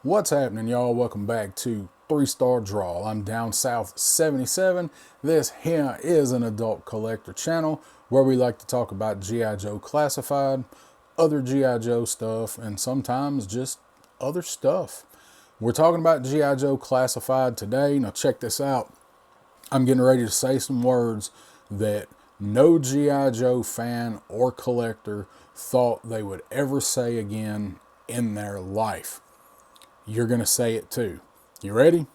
What's happening, y'all? Welcome back to 3-Star Draw. I'm Down South 77. This here is an adult collector channel where we like to talk about G.I. Joe Classified, other G.I. Joe stuff, and sometimes just other stuff. We're talking about G.I. Joe Classified today. Now check this out. I'm getting ready to say some words that no G.I. Joe fan or collector thought they would ever say again in their life. You're going to say it too. You ready?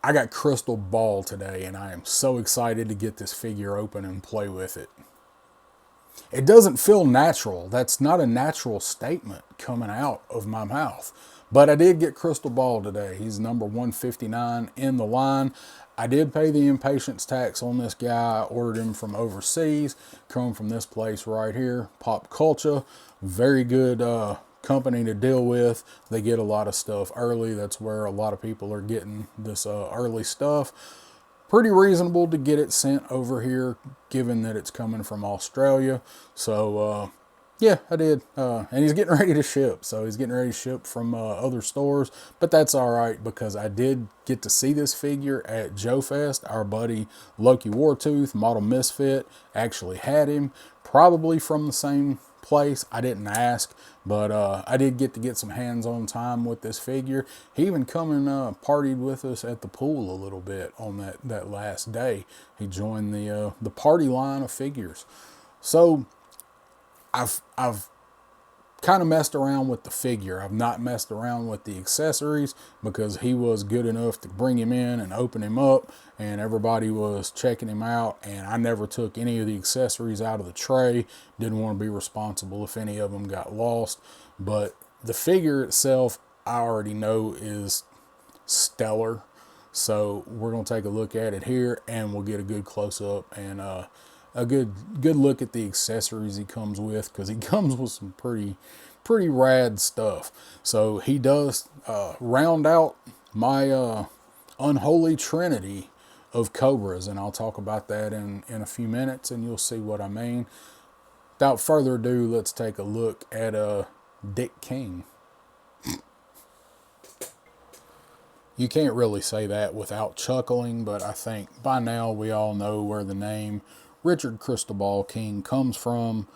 I got Crystal Ball today, and I am so excited to get this figure open and play with it. It doesn't feel natural. That's not a natural statement coming out of my mouth. But I did get Crystal Ball today. He's number 159 in the line. I did pay the impatience tax on this guy. I ordered him from overseas. Come from this place right here, Pop Culture. Very good company to deal with. They get a lot of stuff early. That's where a lot of people are getting this early stuff. Pretty reasonable to get it sent over here, given that it's coming from Australia. So yeah, I did. And he's getting ready to ship. So he's getting ready to ship from other stores. But that's all right, because I did get to see this figure at Joe Fest. Our buddy Loki Wartooth, Model Misfit, actually had him. Probably from the same place. I didn't ask, but I did get to get some hands-on time with this figure. He even come and partied with us at the pool a little bit on that last day. He joined the party line of figures. So I've kind of messed around with the figure. I've not messed around with the accessories, because he was good enough to bring him in and open him up, and everybody was checking him out, and I never took any of the accessories out of the tray. Didn't want to be responsible if any of them got lost. But the figure itself, I already know is stellar. So we're going to take a look at it here, and we'll get a good close-up and a good look at the accessories he comes with, because he comes with some pretty rad stuff. So he does round out my unholy trinity of Cobras, and I'll talk about that in a few minutes, and you'll see what I mean. Without further ado, let's take a look at Dick King. You can't really say that without chuckling, but I think by now we all know where the name Richard Cristobal King comes from.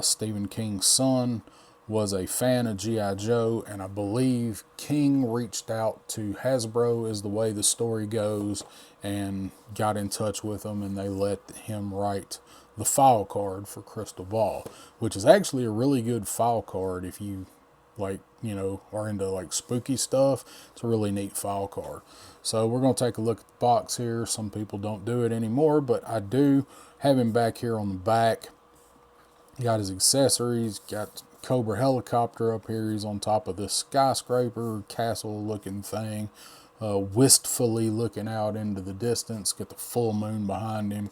Stephen King's son was a fan of G.I. Joe, and I believe King reached out to Hasbro, is the way the story goes, and got in touch with them, and they let him write the file card for Crystal Ball, which is actually a really good file card if you are into like spooky stuff. It's a really neat file card. So we're going to take a look at the box here. Some people don't do it anymore, but I do have him back here on the back. Got his accessories, got Cobra helicopter up here. He's on top of this skyscraper castle looking thing, wistfully looking out into the distance. Get the full moon behind him.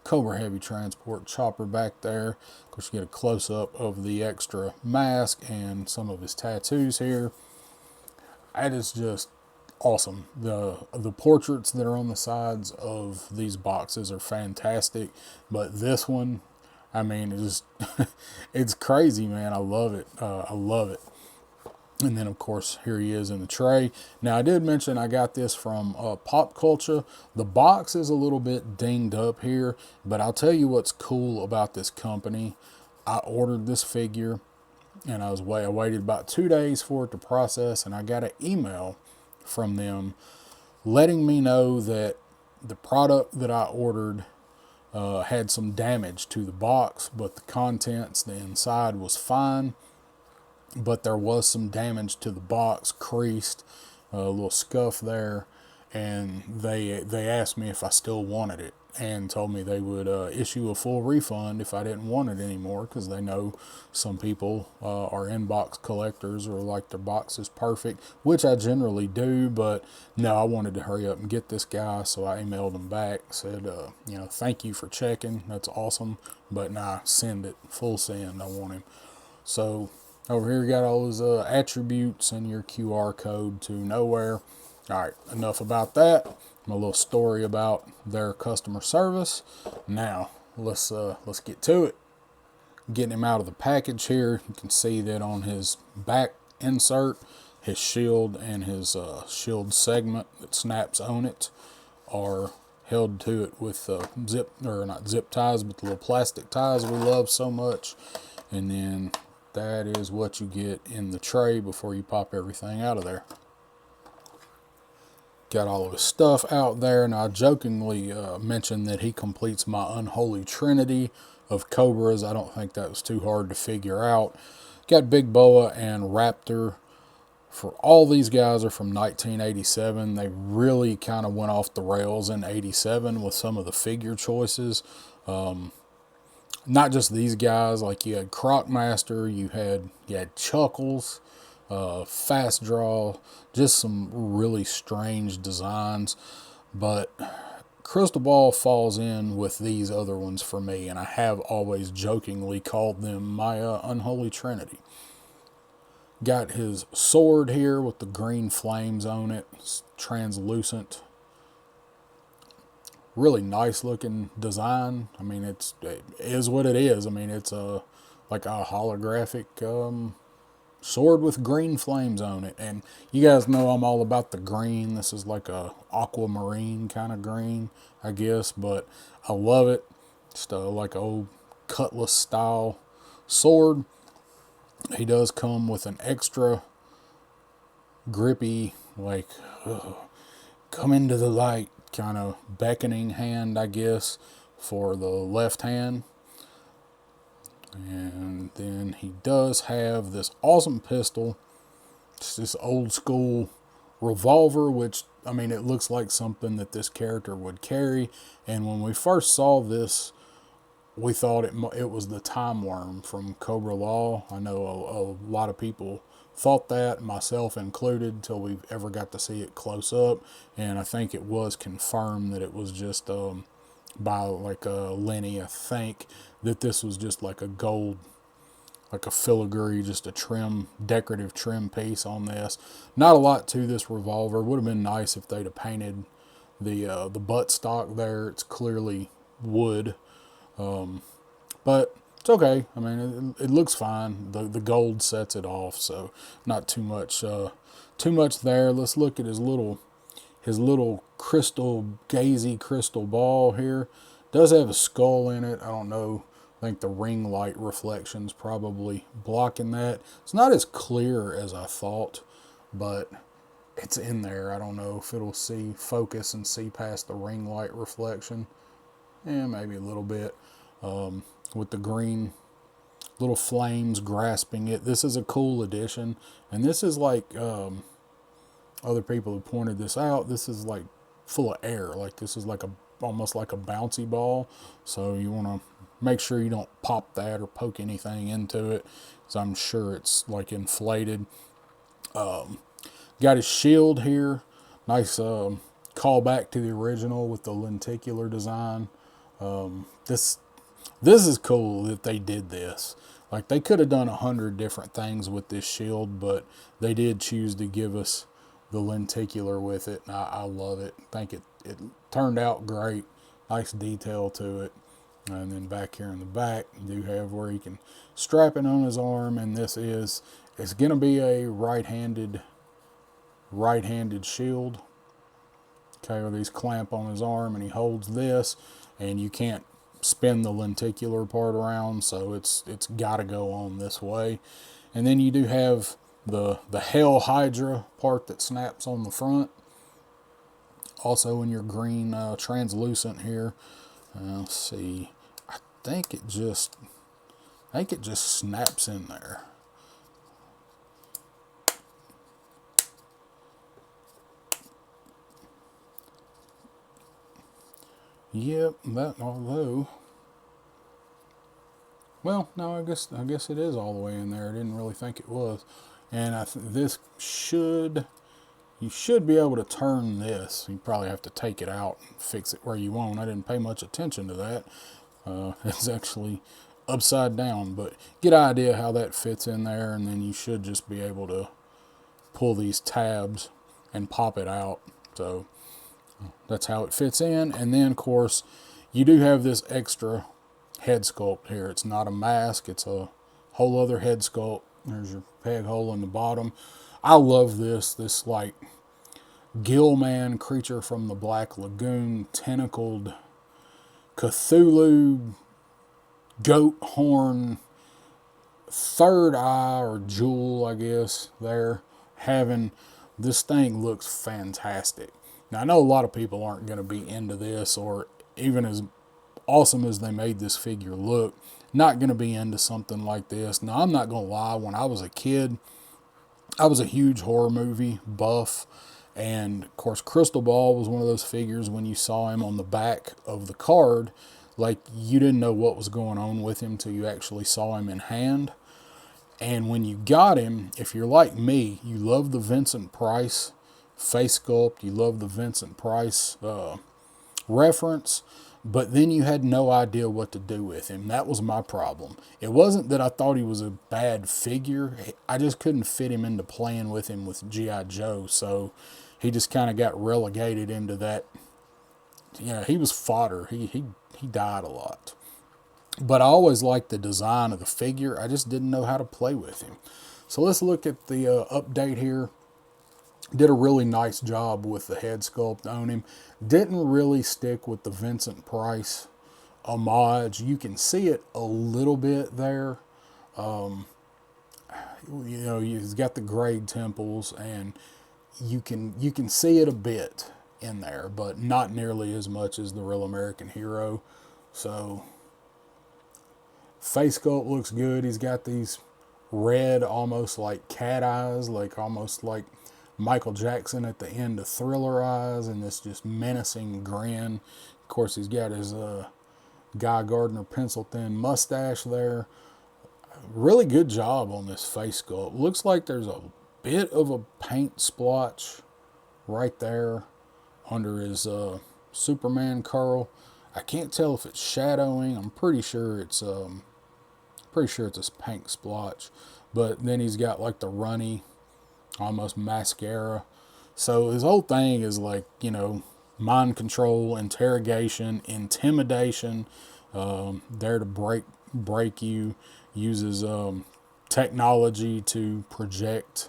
Cobra heavy transport chopper back there. Of course, you get a close-up of the extra mask and some of his tattoos here. That is just awesome. The portraits that are on the sides of these boxes are fantastic, but this one, I mean, it's it's crazy, man. I love it. I love it. And then, of course, here he is in the tray. Now, I did mention I got this from Pop Culture. The box is a little bit dinged up here, but I'll tell you what's cool about this company. I ordered this figure, and I waited about 2 days for it to process, and I got an email from them letting me know that the product that I ordered had some damage to the box, but the contents, the inside was fine. But there was some damage to the box, creased, a little scuff there, and they asked me if I still wanted it. and told me they would issue a full refund if I didn't want it anymore, because they know some people are inbox collectors or like their boxes perfect, which I generally do. But no, I wanted to hurry up and get this guy, so I emailed him back, said, thank you for checking, that's awesome, but nah, send it, full send, I want him. So over here, you got all his attributes and your QR code to nowhere. All right, enough about that. My little story about their customer service. Now let's get to it. Getting him out of the package here, you can see that on his back insert, his shield and his shield segment that snaps on it are held to it with not zip ties, but the little plastic ties we love so much. And then that is what you get in the tray before you pop everything out of there. Got all of his stuff out there, and I jokingly mentioned that he completes my unholy trinity of cobras. I don't think that was too hard to figure out. Got Big Boa and Raptor. For all these guys are from 1987. They really kind of went off the rails in 87 with some of the figure choices. Not just these guys, like you had Crocmaster, you had Chuckles, Fast Draw, just some really strange designs. But Crystal Ball falls in with these other ones for me, and I have always jokingly called them my unholy trinity. Got his sword here with the green flames on it. It's translucent. Really nice looking design. I mean, it is what it is. I mean, it's like a holographic sword with green flames on it. And you guys know I'm all about the green. This is like a aquamarine kind of green, I guess, but I love it. Just like an old cutlass style sword. He does come with an extra grippy, like, come into the light kind of beckoning hand, I guess, for the left hand. And then he does have this awesome pistol. It's this old school revolver, which, I mean, it looks like something that this character would carry. And when we first saw this, we thought it was the Time Worm from Cobra Law. I know a lot of people thought that, myself included, until we ever got to see it close up. And I think it was confirmed that it was just by like Lenny, I think, that this was just like a gold, like a filigree, just a decorative trim piece on this. Not a lot to this revolver. Would have been nice if they'd have painted the buttstock there. It's clearly wood. But it's okay. I mean, it looks fine. The gold sets it off, so not too much there. Let's look at his little gazy crystal ball here. Does have a skull in it. I don't know. I think the ring light reflection's probably blocking that. It's not as clear as I thought, but it's in there. I don't know if it'll focus and see past the ring light reflection. Yeah, maybe a little bit. With the green little flames grasping it. This is a cool addition. And this is like, other people have pointed this out, this is like full of air. Like this is like almost like a bouncy ball. So you want to make sure you don't pop that or poke anything into it, because I'm sure it's like inflated. Got his shield here. Nice callback to the original with the lenticular design. This is cool that they did this. Like, they could have done 100 different things with this shield, but they did choose to give us the lenticular with it, and I love it. I think it turned out great. Nice detail to it. And then back here in the back, you do have where he can strap it on his arm, and it's going to be a right-handed shield. Okay, where these clamp on his arm, and he holds this, and you can't spin the lenticular part around, so it's got to go on this way. And then you do have the Hell Hydra part that snaps on the front, also in your green translucent here. Let's see, I think it just snaps in there. Yep, that, although, well, no, I guess it is all the way in there. I didn't really think it was. And this should, you should be able to turn this. You probably have to take it out and fix it where you want. I didn't pay much attention to that. It's actually upside down, but get an idea how that fits in there, and then you should just be able to pull these tabs and pop it out. So that's how it fits in. And then, of course, you do have this extra head sculpt here. It's not a mask, it's a whole other head sculpt. There's your peg hole in the bottom. I love this like Gillman creature from the Black Lagoon, tentacled Cthulhu, goat horn, third eye or jewel, I guess, there. Having this thing looks fantastic. Now, I know a lot of people aren't going to be into this, or even as awesome as they made this figure look, not going to be into something like this. Now, I'm not going to lie, when I was a kid, I was a huge horror movie buff. And of course, Crystal Ball was one of those figures when you saw him on the back of the card, like you didn't know what was going on with him till you actually saw him in hand. And when you got him, if you're like me, you love the Vincent Price face sculpt, you love the Vincent Price reference, but then you had no idea what to do with him. That was my problem. It wasn't that I thought he was a bad figure. I just couldn't fit him into playing with him with G.I. Joe. So he just kind of got relegated into that. You know, he was fodder. He died a lot. But I always liked the design of the figure. I just didn't know how to play with him. So let's look at the update here. Did a really nice job with the head sculpt on him. Didn't really stick with the Vincent Price homage. You can see it a little bit there. You know, he's got the grade temples, and you can see it a bit in there, but not nearly as much as the Real American Hero. So face sculpt looks good. He's got these red, almost like cat eyes, like almost like Michael Jackson at the end of Thriller eyes, and this just menacing grin. Of course, he's got his Guy Gardner pencil thin mustache there. Really good job on this face sculpt. Looks like there's a bit of a paint splotch right there under his Superman curl. I can't tell if it's shadowing. I'm pretty sure it's a paint splotch. But then he's got like the runny, almost mascara. So his whole thing is like, you know, mind control, interrogation, intimidation. There to break you. Uses technology to project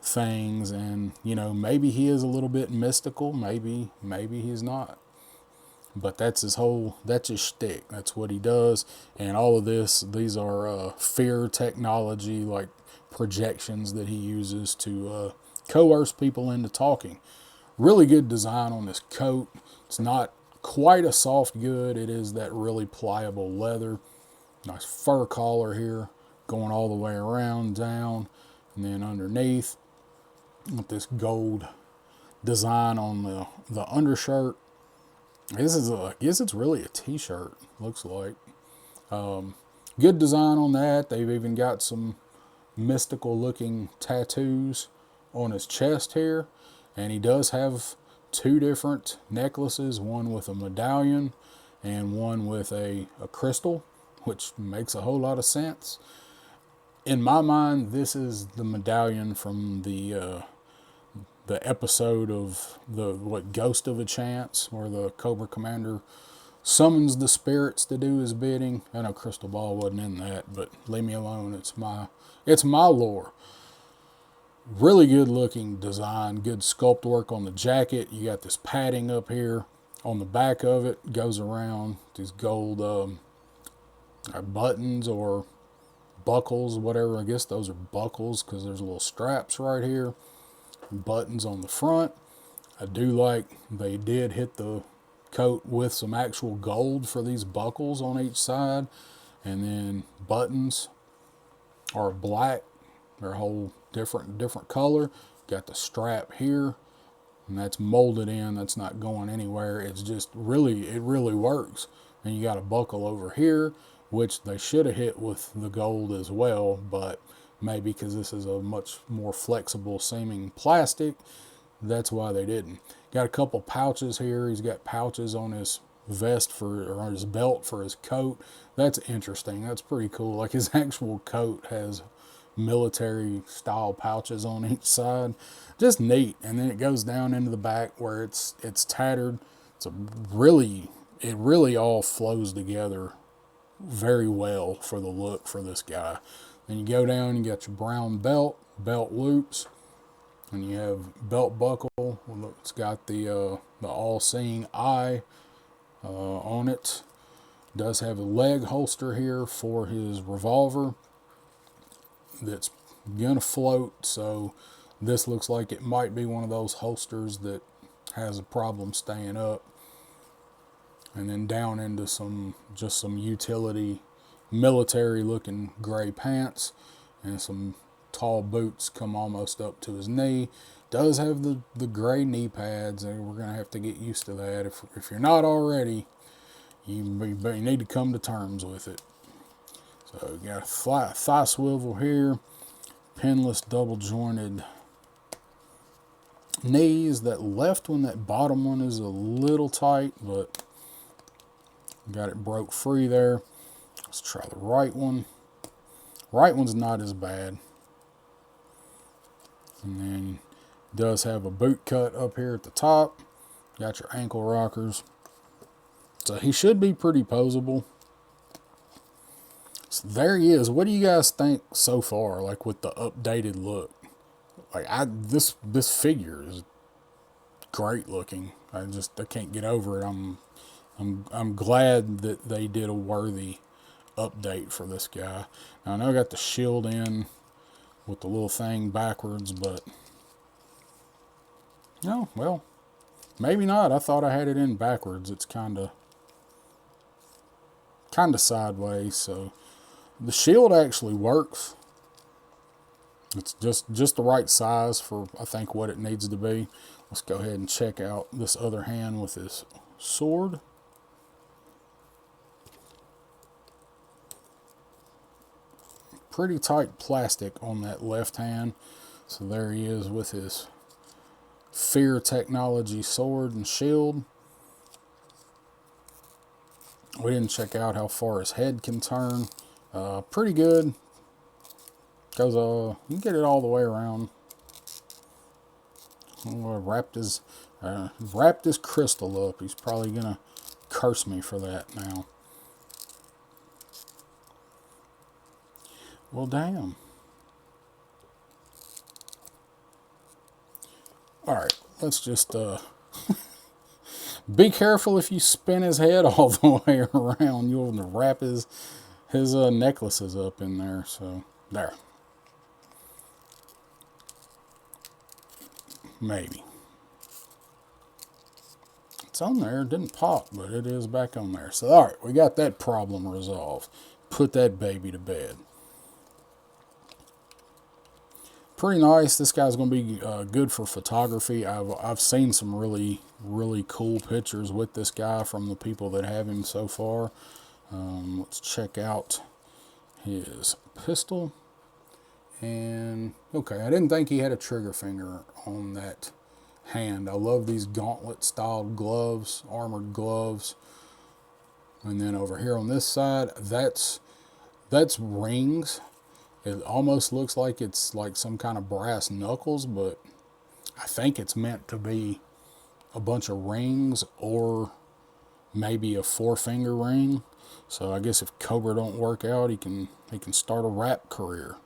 things, and you know, maybe he is a little bit mystical. Maybe he's not. But that's his shtick. That's what he does. And all of these are fear technology, like projections that he uses to coerce people into talking. Really good design on this coat. It's not quite a soft good. It is that really pliable leather. Nice fur collar here, going all the way around, down, and then underneath with this gold design on the undershirt. I guess it's really a t-shirt, looks like. Good design on that. They've even got some mystical looking tattoos on his chest here. And he does have two different necklaces, one with a medallion and one with a crystal, which makes a whole lot of sense. In my mind, this is the medallion from the episode of the Ghost of a Chance, where the Cobra Commander summons the spirits to do his bidding. I know Crystal Ball wasn't in that, but leave me alone. It's my lore. Really good looking design, good sculpt work on the jacket. You got this padding up here on the back of it, goes around these gold buttons or buckles, whatever. I guess those are buckles because there's little straps right here. Buttons on the front. I do like they did hit the coat with some actual gold for these buckles on each side. And then buttons are black. They're a whole different color. Got the strap here. and that's molded in. That's not going anywhere. It's just really, it really works. And you got a buckle over here, which they should have hit with the gold as well, but maybe because this is a much more flexible seeming plastic, that's why they didn't. Got a couple pouches here. He's got pouches on his vest or on his belt for his coat. That's interesting. That's pretty cool. Like his actual coat has military style pouches on each side. Just neat. And then it goes down into the back where it's tattered. It's a really, it really all flows together very well for the look for this guy. Then you go down, you got your brown belt loops, and you have belt buckle. It's got the all-seeing eye on it. Does have a leg holster here for his revolver that's gonna float, so this looks like it might be one of those holsters that has a problem staying up. And then down into some utility military looking gray pants, and some tall boots come almost up to his knee. Does have the gray knee pads, and we're gonna have to get used to that. If you're not already, you need to come to terms with it. So you got a thigh swivel here, pinless double jointed knees. That left one, that bottom one is a little tight, but got it broke free there. Let's try the right one. Right one's not as bad. And then does have a boot cut up here at the top. Got your ankle rockers. So he should be pretty posable. So there he is. What do you guys think so far, like with the updated look? Like this figure is great looking. I can't get over it. I'm glad that they did a worthy update for this guy. Now I know I got the shield in with the little thing backwards, but no, well, maybe not. I thought I had it in backwards. It's kind of sideways, so the shield actually works. It's just the right size for, I think, what it needs to be. Let's go ahead and check out this other hand with his sword. Pretty tight plastic on that left hand. So there he is with his Fear Technology sword and shield. We didn't check out how far his head can turn. Pretty good. Goes, you can get it all the way around. Wrapped his crystal up. He's probably gonna curse me for that now. Well, damn. All right, let's just be careful if you spin his head all the way around. You'll wrap his necklaces up in there. So there. Maybe. It's on there. It didn't pop, but it is back on there. So, all right, we got that problem resolved. Put that baby to bed. Pretty nice. This guy's going to be good for photography. I've seen some really cool pictures with this guy from the people that have him so far. Let's check out his pistol. And okay, I didn't think he had a trigger finger on that hand. I love these gauntlet styled gloves, armored gloves. And then over here on this side, that's rings. It almost looks like it's like some kind of brass knuckles, but I think it's meant to be a bunch of rings or maybe a 4-finger ring. So I guess if Cobra don't work out, he can start a rap career.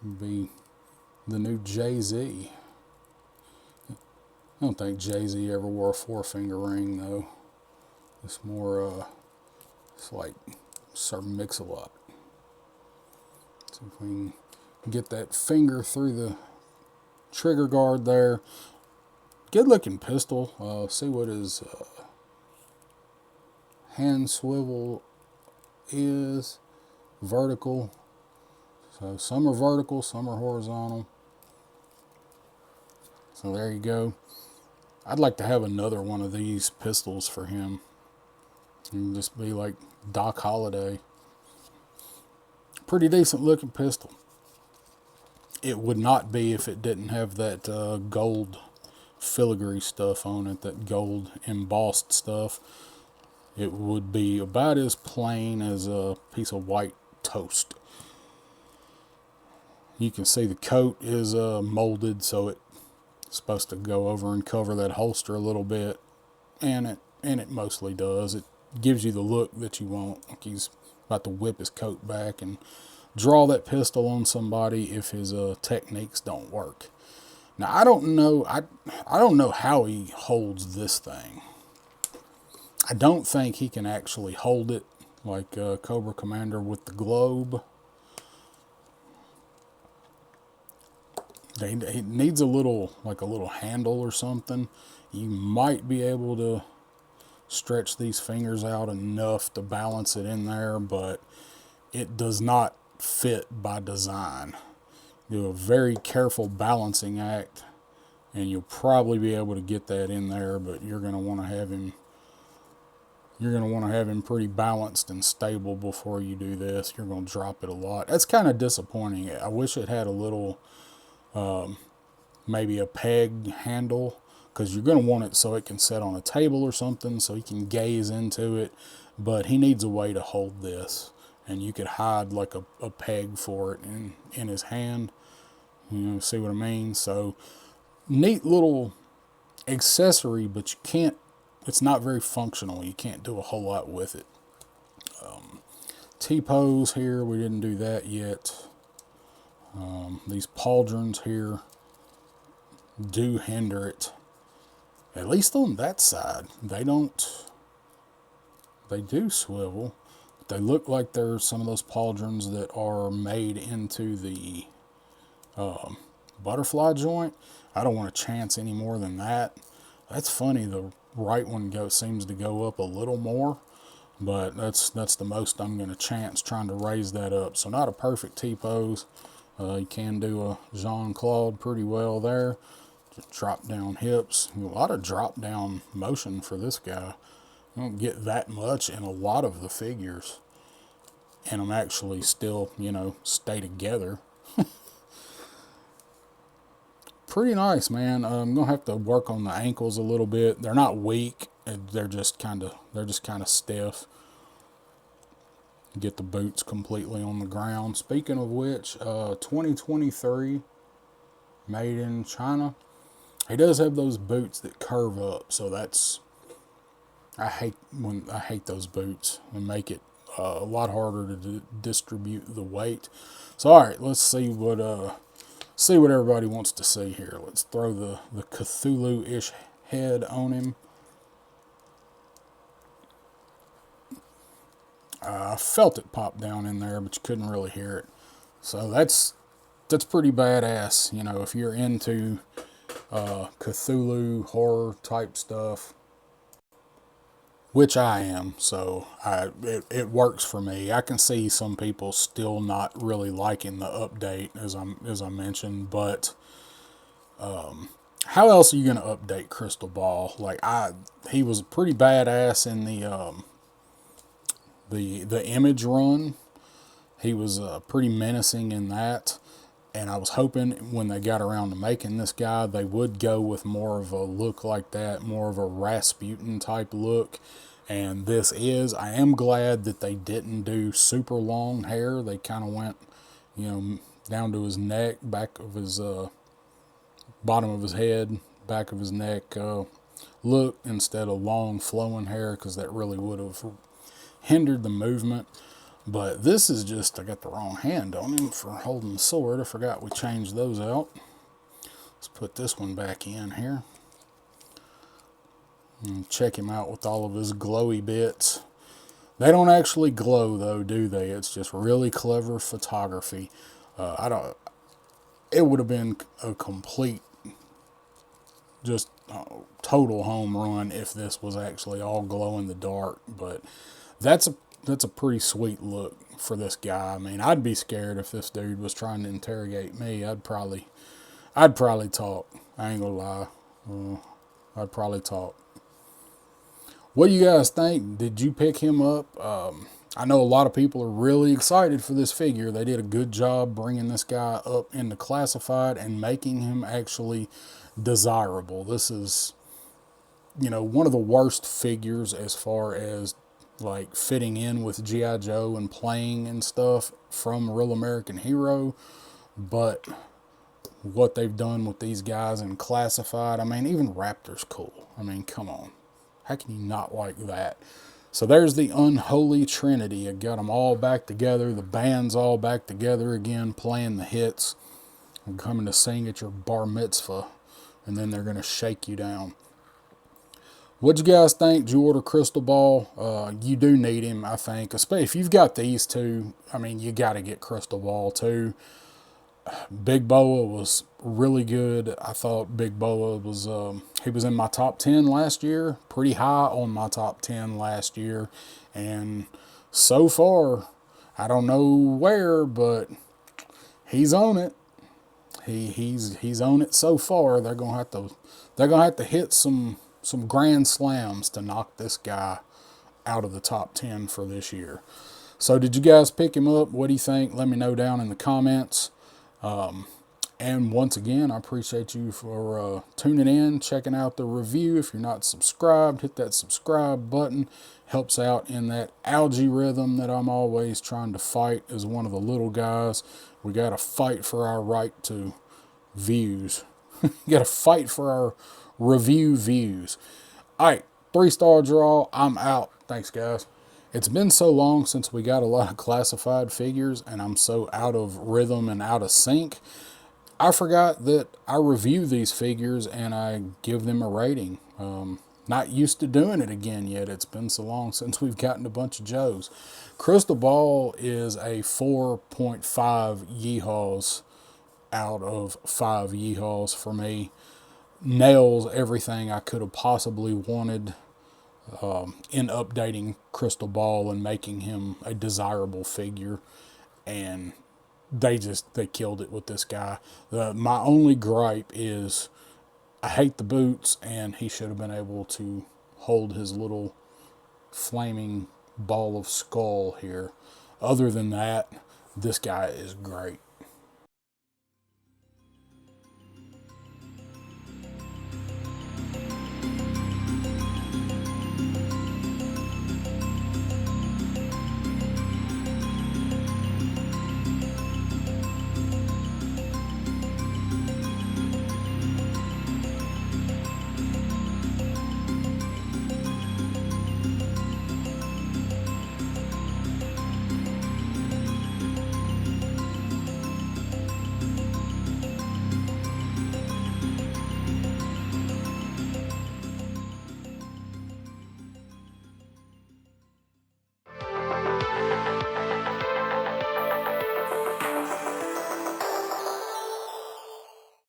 Be the new Jay-Z. I don't think Jay-Z ever wore a 4-finger ring though. It's more it's like Sir Mix-a-Lot. See if we can get that finger through the trigger guard there. Good looking pistol. See what his hand swivel is. Vertical. So some are vertical, some are horizontal. So there you go. I'd like to have another one of these pistols for him. And just be like Doc Holliday. Pretty decent looking pistol. It would not be if it didn't have that gold filigree stuff on it, that gold embossed stuff. It would be about as plain as a piece of white toast. You can see the coat is molded, so it's supposed to go over and cover that holster a little bit, and it mostly does. It gives you the look that you want, like he's about to whip his coat back and draw that pistol on somebody if his techniques don't work. Now I don't know. I don't know how he holds this thing. I don't think he can actually hold it like Cobra Commander with the globe. It needs a little handle or something. You might be able to stretch these fingers out enough to balance it in there, but it does not fit by design. Do a very careful balancing act, and you'll probably be able to get that in there, but you're going to want to have him pretty balanced and stable before you do this. You're going to drop it a lot. That's kind of disappointing. I wish it had a little maybe a peg handle, because you're going to want it so it can sit on a table or something so he can gaze into it, but he needs a way to hold this, and you could hide like a peg for it in his hand. See what I mean? So neat little accessory, but you can't, it's not very functional. You can't do a whole lot with it. T-pose here, we didn't do that yet. These pauldrons here do hinder it, at least on that side. They do swivel. They look like they're some of those pauldrons that are made into the butterfly joint. I don't want to chance any more than that. That's funny, the right one seems to go up a little more, but that's the most I'm going to chance trying to raise that up. So not a perfect T-pose. You can do a Jean-Claude pretty well there. Just drop down hips. A lot of drop down motion for this guy. You don't get that much in a lot of the figures. And I'm actually still, stay together. Pretty nice, man. I'm gonna have to work on the ankles a little bit. They're not weak. They're just kind of stiff. Get the boots completely on the ground. Speaking of which, 2023, made in China. He does have those boots that curve up, so I hate those boots and make it a lot harder to distribute the weight. So all right, let's see what everybody wants to see here. Let's throw the Cthulhu-ish head on him. I felt it pop down in there, but you couldn't really hear it. So that's pretty badass. If you're into Cthulhu horror type stuff, which I am, so it works for me. I can see some people still not really liking the update, as I mentioned, but how else are you gonna update Crystal Ball? He was pretty badass in the image run. He was pretty menacing in that, and I was hoping when they got around to making this guy, they would go with more of a look like that, more of a Rasputin type look. And I am glad that they didn't do super long hair. They kind of went, down to his neck, back of his, bottom of his head, back of his neck look, instead of long flowing hair, because that really would have hindered the movement. But this is just, I got the wrong hand on him for holding the sword. I forgot we changed those out. Let's put this one back in here. And check him out with all of his glowy bits. They don't actually glow though, do they? It's just really clever photography. It would have been a complete, just total home run if this was actually all glow in the dark. But that's a pretty sweet look for this guy. I mean, I'd be scared if this dude was trying to interrogate me. I'd probably talk. I ain't gonna lie. I'd probably talk. What do you guys think? Did you pick him up? I know a lot of people are really excited for this figure. They did a good job bringing this guy up into classified and making him actually desirable. This is, one of the worst figures as far as like fitting in with G.I. Joe and playing and stuff from Real American Hero. But what they've done with these guys in classified, I mean, even Raptor's cool. I mean, come on. How can you not like that? So there's the unholy trinity. I got them all back together. The band's all back together again, playing the hits. I'm coming to sing at your bar mitzvah, and then they're going to shake you down. What'd you guys think? Did you order Crystal Ball? You do need him, I think. Especially if you've got these two, I mean, you got to get Crystal Ball too. Big Boa was really good. I thought Big Boa was, he was in my top 10 last year, pretty high on my top 10 last year. And so far, I don't know where, but he's on it. He's on it so far. They're gonna have to hit some grand slams to knock this guy out of the top 10 for this year. So did you guys pick him up? What do you think? Let me know down in the comments. And once again, I appreciate you for tuning in, checking out the review. If you're not subscribed, hit that subscribe button. Helps out in that algorithm that I'm always trying to fight as one of the little guys. We got to fight for our right to views. Got to fight for our review views. All right, 3-star draw. I'm out. Thanks, guys. It's been so long since we got a lot of classified figures, and I'm so out of rhythm and out of sync. I forgot that I review these figures and I give them a rating. Not used to doing it again yet. It's been so long since we've gotten a bunch of Joes. Crystal Ball is a 4.5 yeehaws out of 5 yeehaws for me. Nails everything I could have possibly wanted in updating Crystal Ball and making him a desirable figure. And they killed it with this guy. My only gripe is I hate the boots, and he should have been able to hold his little flaming ball of skull here. Other than that, this guy is great.